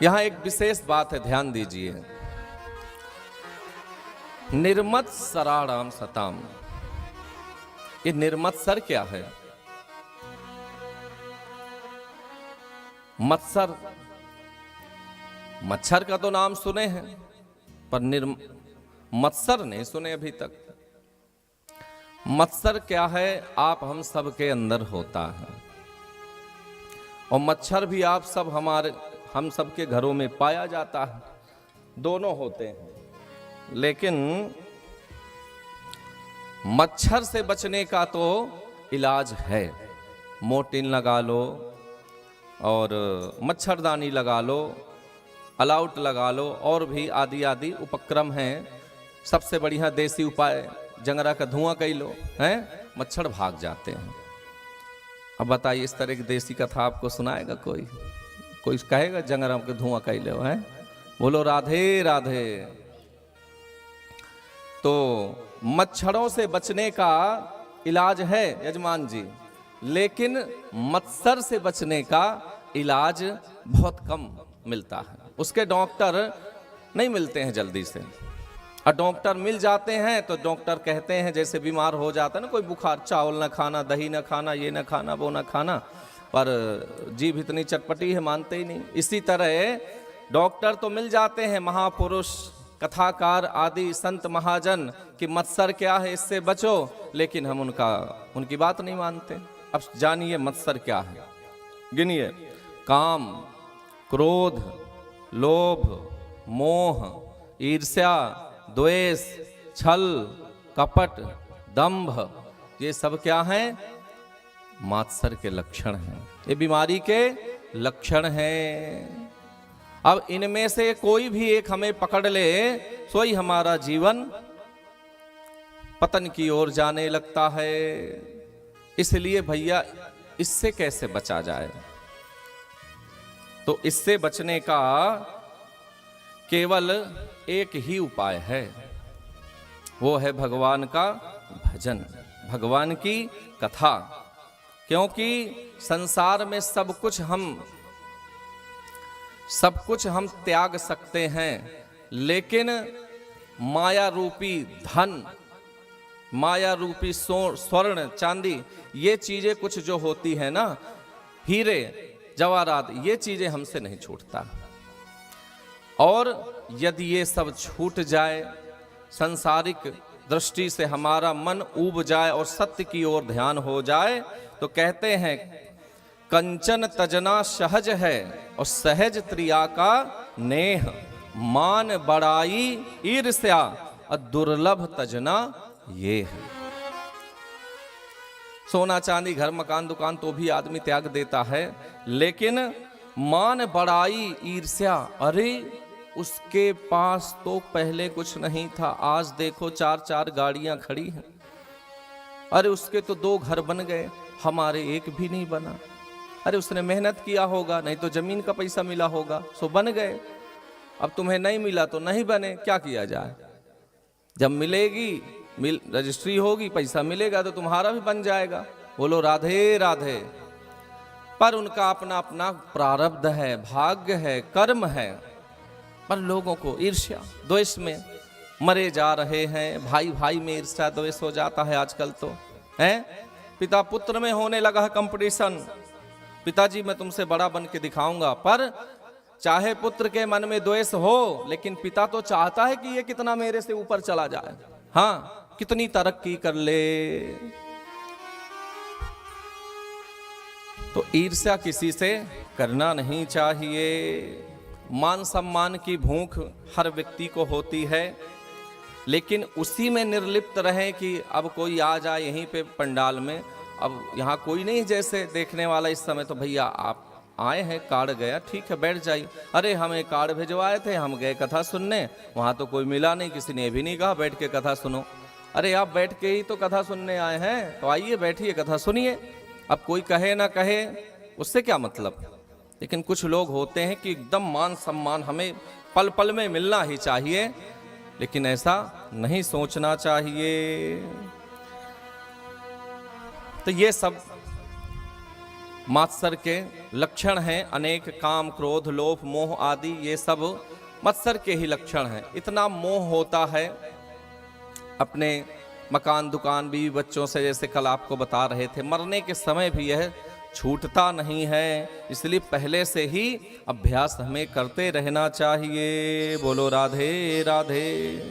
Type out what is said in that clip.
यहां एक विशेष बात है, ध्यान दीजिए। निर्मत्सराणाम सताम, ये निर्मत्सर क्या है? मत्सर, मच्छर का तो नाम सुने हैं, पर मत्सर नहीं सुने अभी तक। मत्सर क्या है? आप हम सब के अंदर होता है, और मच्छर भी आप सब हम सब के घरों में पाया जाता है, दोनों होते हैं। लेकिन मच्छर से बचने का तो इलाज है। मोर्टीन लगा लो, और मच्छरदानी लगा लो, अलाउट लगा लो, और भी आदि आदि उपक्रम हैं। सबसे बढ़िया देसी उपाय जंगरा का धुआं कई लो, हैं, मच्छर भाग जाते हैं। अब बताइए, इस तरह की देसी कथा आपको सुनाएगा कोई? कोई कहेगा जंगरा के धुआं कई लो? हैं, बोलो राधे राधे। तो मच्छरों से बचने का इलाज है यजमान जी, लेकिन मत्सर से बचने का इलाज बहुत कम मिलता है। उसके डॉक्टर नहीं मिलते हैं जल्दी से, और डॉक्टर मिल जाते हैं तो डॉक्टर कहते हैं, जैसे बीमार हो जाता है ना कोई, बुखार, चावल न खाना, दही न खाना, ये न खाना, वो न खाना, पर जीभ इतनी चटपटी है, मानते ही नहीं। इसी तरह डॉक्टर तो मिल जाते हैं, महापुरुष, कथाकार आदि संत महाजन, कि मत्सर क्या है, इससे बचो, लेकिन हम उनकी बात नहीं मानते। अब जानिए मत्सर क्या है, गिनिए। काम, क्रोध, लोभ, मोह, ईर्ष्या, द्वेष, छल, कपट, दंभ, ये सब क्या हैं? मात्सर के लक्षण हैं, ये बीमारी के लक्षण हैं। अब इनमें से कोई भी एक हमें पकड़ ले, सोई हमारा जीवन पतन की ओर जाने लगता है। इसलिए भैया, इससे कैसे बचा जाए? तो इससे बचने का केवल एक ही उपाय है, वो है भगवान का भजन, भगवान की कथा। क्योंकि संसार में सब कुछ हम त्याग सकते हैं, लेकिन माया रूपी धन, माया रूपी स्वर्ण, चांदी, ये चीजें कुछ जो होती है ना, हीरे जवाहरात, ये चीजें हमसे नहीं छूटता। और यदि ये सब छूट जाए, संसारिक दृष्टि से हमारा मन ऊब जाए और सत्य की ओर ध्यान हो जाए, तो कहते हैं कंचन तजना सहज है, और सहज त्रिया का नेह, मान बड़ाई ईर्ष्या, और दुर्लभ तजना ये है। सोना चांदी, घर मकान दुकान तो भी आदमी त्याग देता है, लेकिन मान बड़ाई ईर्ष्या, अरे उसके पास तो पहले कुछ नहीं था, आज देखो 4-4 गाड़ियां खड़ी हैं। अरे उसके तो 2 घर बन गए, हमारे एक भी नहीं बना। अरे उसने मेहनत किया होगा, नहीं तो जमीन का पैसा मिला होगा, सो बन गए। अब तुम्हें नहीं मिला तो नहीं बने, क्या किया जाए? जब मिलेगी, रजिस्ट्री होगी, पैसा मिलेगा तो तुम्हारा भी बन जाएगा। बोलो राधे राधे। पर उनका अपना अपना प्रारब्ध है, भाग्य है, कर्म है। पर लोगों को ईर्ष्या द्वेष में मरे जा रहे हैं। भाई भाई में ईर्ष्या द्वेष हो जाता है आजकल तो, हैं? पिता पुत्र में होने लगा है कंपटीशन। पिताजी मैं तुमसे बड़ा बन के दिखाऊंगा, पर चाहे पुत्र के मन में द्वेष हो, लेकिन पिता तो चाहता है कि ये कितना मेरे से ऊपर चला जाए, हाँ, कितनी तरक्की कर ले। तो ईर्ष्या किसी से करना नहीं चाहिए। मान सम्मान की भूख हर व्यक्ति को होती है, लेकिन उसी में निर्लिप्त रहें कि अब कोई आ जाए यहीं पे पंडाल में, अब यहाँ कोई नहीं जैसे देखने वाला इस समय, तो भैया आप आए हैं, कार्ड गया, ठीक है बैठ जाइए। अरे हमें कार्ड भिजवाए थे, हम गए कथा सुनने, वहाँ तो कोई मिला नहीं, किसी ने भी नहीं कहा बैठ के कथा सुनो। अरे आप बैठ के ही तो कथा सुनने आए हैं, तो आइए बैठिए कथा सुनिए। अब कोई कहे ना कहे उससे क्या मतलब, लेकिन कुछ लोग होते हैं कि एकदम मान सम्मान हमें पल पल में मिलना ही चाहिए, लेकिन ऐसा नहीं सोचना चाहिए। तो ये सब मत्सर के लक्षण हैं अनेक, काम क्रोध लोभ मोह आदि, ये सब मत्सर के ही लक्षण हैं। इतना मोह होता है अपने मकान दुकान बीवी बच्चों से, जैसे कल आपको बता रहे थे, मरने के समय भी यह छूटता नहीं है। इसलिए पहले से ही अभ्यास हमें करते रहना चाहिए। बोलो राधे राधे।